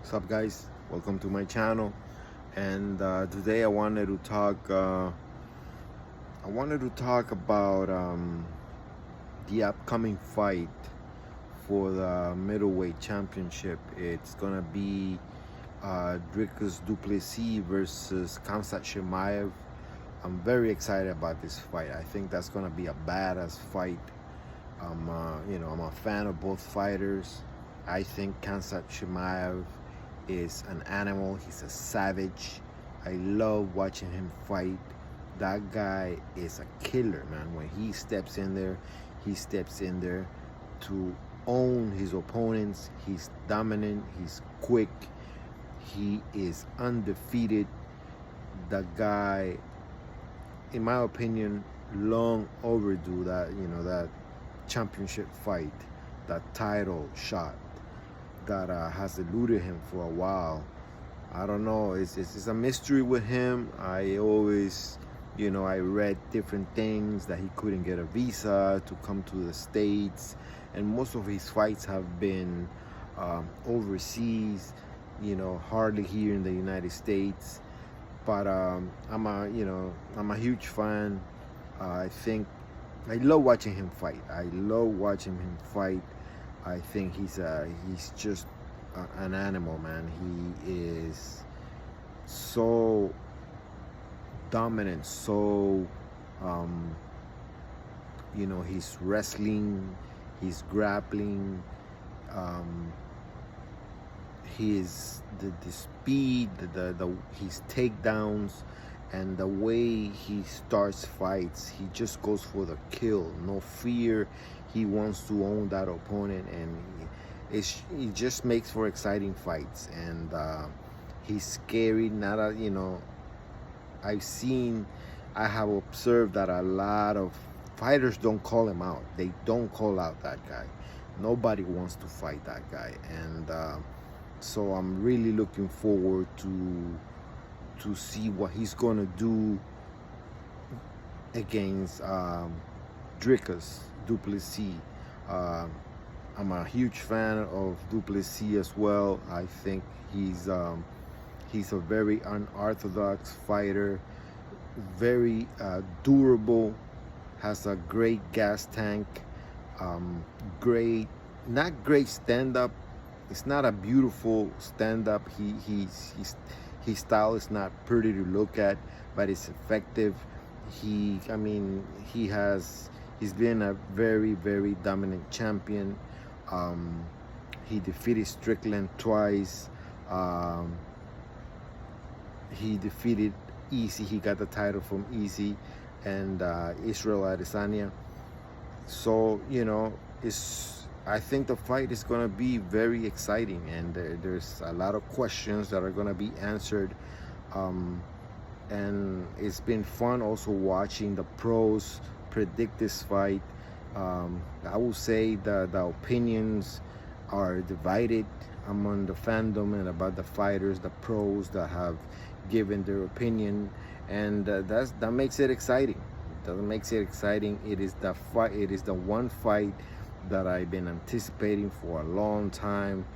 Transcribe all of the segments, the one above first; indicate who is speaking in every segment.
Speaker 1: What's up, guys? Welcome to my channel. And today I wanted to talk about the upcoming fight for the middleweight championship. It's gonna be Dricus Plessis versus Khamzat Chimaev. I'm very excited about this fight. I think that's gonna be a badass fight. I'm a fan of both fighters. I think Khamzat Chimaev is an animal. He's a savage. I love watching him fight. That guy is a killer, man. When he steps in there to own his opponents. He's dominant. He's quick. He is undefeated. The guy, in my opinion, long overdue that championship fight, that title shot that has eluded him for a while. I don't know. It's a mystery with him. I always, I read different things that he couldn't get a visa to come to the States, and most of his fights have been overseas. Hardly here in the United States. But I'm a huge fan. I think I love watching him fight. I think he's just an animal, man. He is so dominant, so he's wrestling, he's grappling, his the speed, his takedowns, and the way he starts fights. He just goes for the kill, no fear. He wants to own that opponent, and it just makes for exciting fights. And he's scary. I have observed that a lot of fighters don't call him out. They don't call out that guy. Nobody wants to fight that guy, and so I'm really looking forward to see what he's gonna do against Dricus Plessis. I'm a huge fan of Plessis as well. I think he's a very unorthodox fighter, very durable, has a great gas tank, not great stand-up. It's not a beautiful stand-up. His style is not pretty to look at, but it's effective. He's been a very, very dominant champion. He defeated Strickland twice. He defeated Easy. He got the title from Easy and Israel Adesanya. So I think the fight is going to be very exciting, and there's a lot of questions that are going to be answered. And it's been fun also watching the pros predict this fight. I will say that the opinions are divided among the fandom and about the fighters, the pros that have given their opinion, and that makes it exciting. It is the fight. It is the one fight that I've been anticipating for a long time.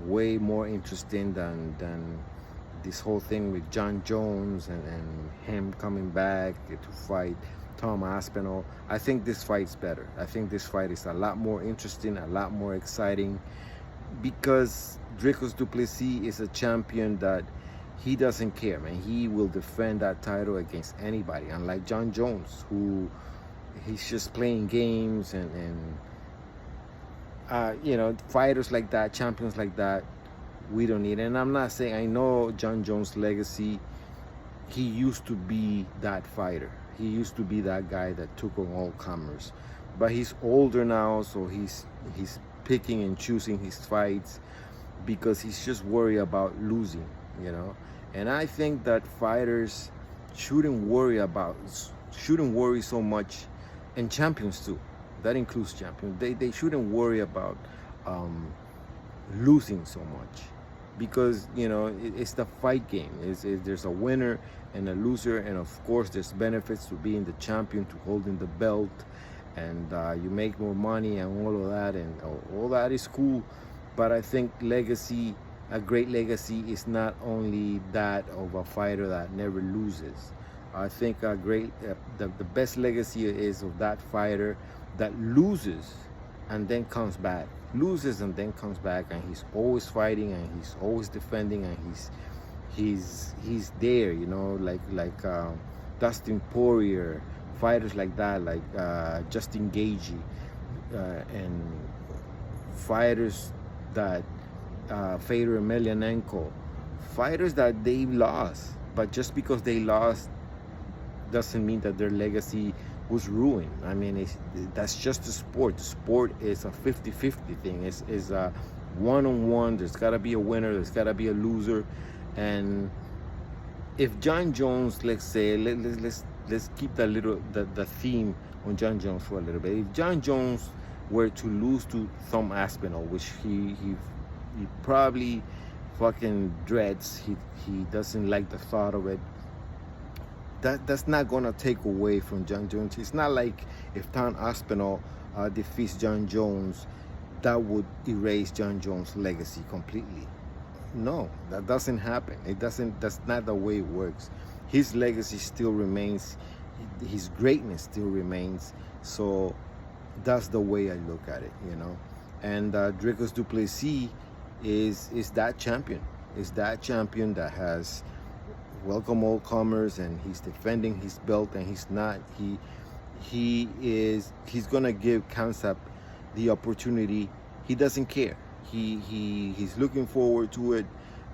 Speaker 1: Way more interesting than this whole thing with John Jones and him coming back to fight Tom Aspinall. I think this fight's better. I think this fight is a lot more interesting, a lot more exciting, because Dricus Plessis is a champion that he doesn't care, man. He will defend that title against anybody, unlike John Jones, who he's just playing games. And fighters like that, champions like that, we don't need. And I'm not saying, I know John Jones' legacy. He used to be that fighter. He used to be that guy that took on all comers. But he's older now, so he's picking and choosing his fights because he's just worried about losing, And I think that fighters shouldn't worry so much, and champions too. That includes champions. They shouldn't worry about losing so much, because it's the fight game. There's a winner and a loser, and of course there's benefits to being the champion, to holding the belt, and you make more money and all of that, and all that is cool. But I think legacy a great legacy is not only that of a fighter that never loses. I think a great, the best legacy is of that fighter that loses and then comes back, loses and then comes back, and he's always fighting and he's always defending, and he's there, you know, like Dustin Poirier, fighters like that, like Justin Gaethje, and fighters that Fedor Emelianenko, fighters that they lost, but just because they lost doesn't mean that their legacy was ruined. I mean, that's just the sport. The sport is a 50-50 thing. It's a one-on-one. There's got to be a winner. There's got to be a loser. And if John Jones, let's say, let's keep the theme on John Jones for a little bit. If John Jones were to lose to Thom Aspinall, which he probably fucking dreads, he doesn't like the thought of it. That's not gonna take away from John Jones. It's not like if Thom Aspinall defeats John Jones, that would erase John Jones' legacy completely. No, that doesn't happen. It doesn't. That's not the way it works. His legacy still remains. His greatness still remains. So that's the way I look at it, you know. And Dricus du Plessis is that champion. Is that champion that has welcome all comers, and he's defending his belt, and he's gonna give Khamzat the opportunity. He doesn't care. He's looking forward to it,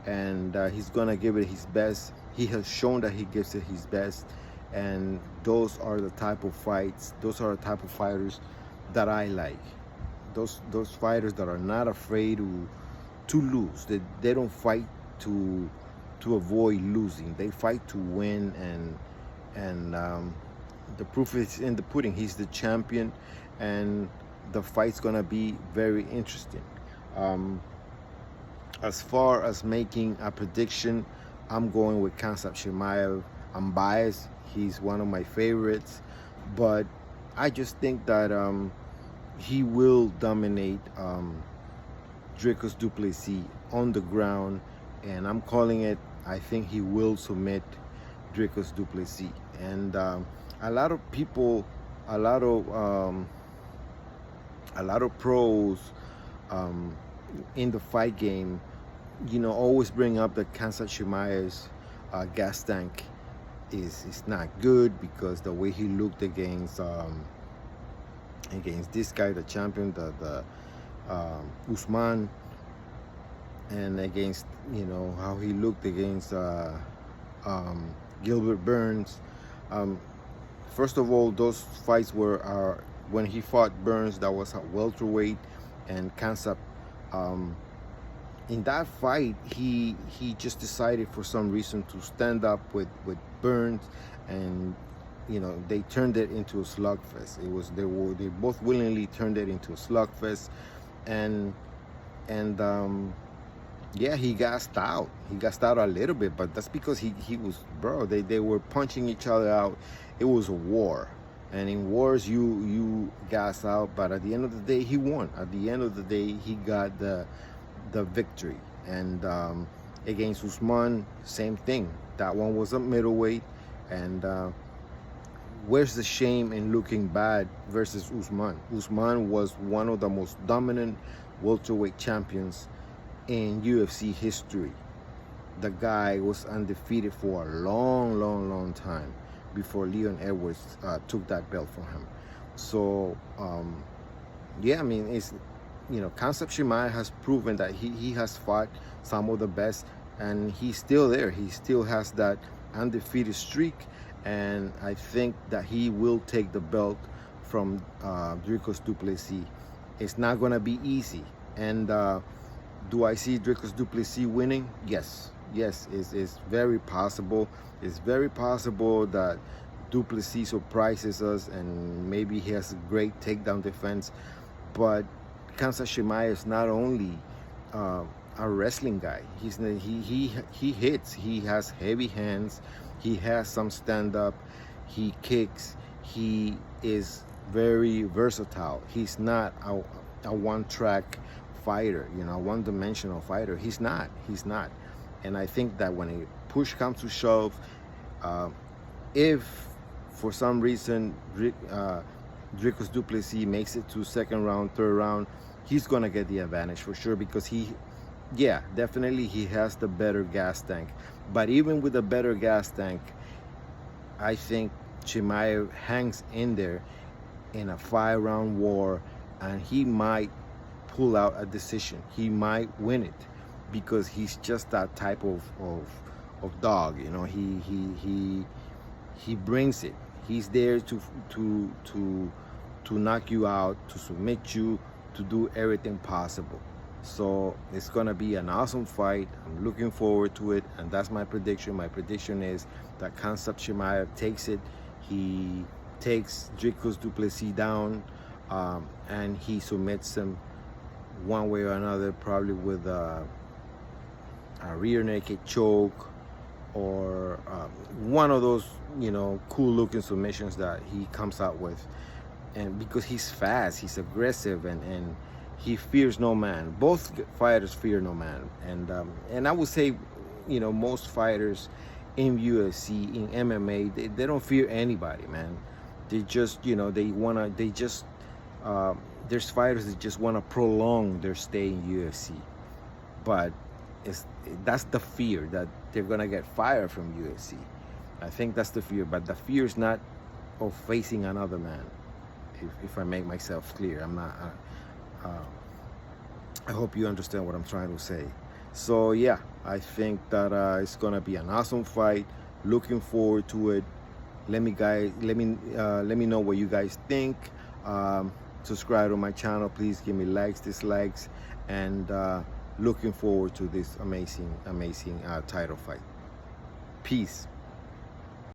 Speaker 1: and he's gonna give it his best. He has shown that he gives it his best, and those are the type of fights. Those are the type of fighters that I like. Those fighters that are not afraid to lose. They don't fight to avoid losing. They fight to win, and the proof is in the pudding. He's the champion, and the fight's gonna be very interesting. As far as making a prediction, I'm going with Khamzat Chimaev. I'm biased. He's one of my favorites, but I just think that he will dominate Dricus du Plessis on the ground, and I'm calling it. I think he will submit Dricus du Plessis. And a lot of people, a lot of pros in the fight game, you know, always bring up that Khamzat Chimaev's gas tank is not good, because the way he looked against this guy, the champion, the Usman, and against, you know, how he looked against Gilbert Burns. First of all, those fights were when he fought Burns, that was at welterweight, and Khamzat, in that fight, he just decided for some reason to stand up with Burns, and you know, they turned it into a slugfest. They both willingly turned it into a slugfest, and yeah, he gassed out. He gassed out a little bit, but that's because he was, bro, they were punching each other out. It was a war. And in wars, you gas out, but at the end of the day, he won. At the end of the day, he got the victory. And against Usman, same thing. That one was a middleweight, and where's the shame in looking bad versus Usman? Usman was one of the most dominant welterweight champions in UFC history. The guy was undefeated for a long time before Leon Edwards took that belt from him. So yeah, I mean, it's, you know, Khamzat Chimaev has proven that he has fought some of the best, and he's still there. He still has that undefeated streak, and I think that he will take the belt from Dricus du Plessis. It's not gonna be easy, and do I see Dricus du Plessis winning? Yes, it's very possible. It's very possible that du Plessis surprises us, and maybe he has a great takedown defense. But Khamzat Chimaev is not only a wrestling guy. He hits. He has heavy hands. He has some stand-up. He kicks. He is very versatile. He's not a one-track fighter, you know, a one-dimensional fighter. He's not. He's not. And I think that when a push comes to shove, if for some reason Dricus du Plessis makes it to second round, third round, he's gonna get the advantage for sure, because yeah, definitely he has the better gas tank. But even with a better gas tank, I think Chimaev hangs in there in a 5-round war, and he might pull out a decision. He might win it, because he's just that type of dog. You know, he brings it. He's there to knock you out, to submit you, to do everything possible. So it's gonna be an awesome fight. I'm looking forward to it, and that's my prediction. My prediction is that Khamzat Chimaev takes it. He takes Dricus du Plessis down, and he submits him one way or another, probably with a rear naked choke, or one of those, you know, cool looking submissions that he comes out with. And because he's fast, he's aggressive, and he fears no man. Both fighters fear no man. And I would say, you know, most fighters in UFC, in MMA, they don't fear anybody, man. They just, you know, there's fighters that just want to prolong their stay in UFC. But that's the fear, that they're gonna get fired from UFC. I think that's the fear. But the fear is not of facing another man. If I make myself clear, I'm not. I hope you understand what I'm trying to say. So yeah, I think that it's gonna be an awesome fight. Looking forward to it. Let me know what you guys think. Subscribe to my channel, please. Give me likes, dislikes, and looking forward to this amazing title fight. Peace.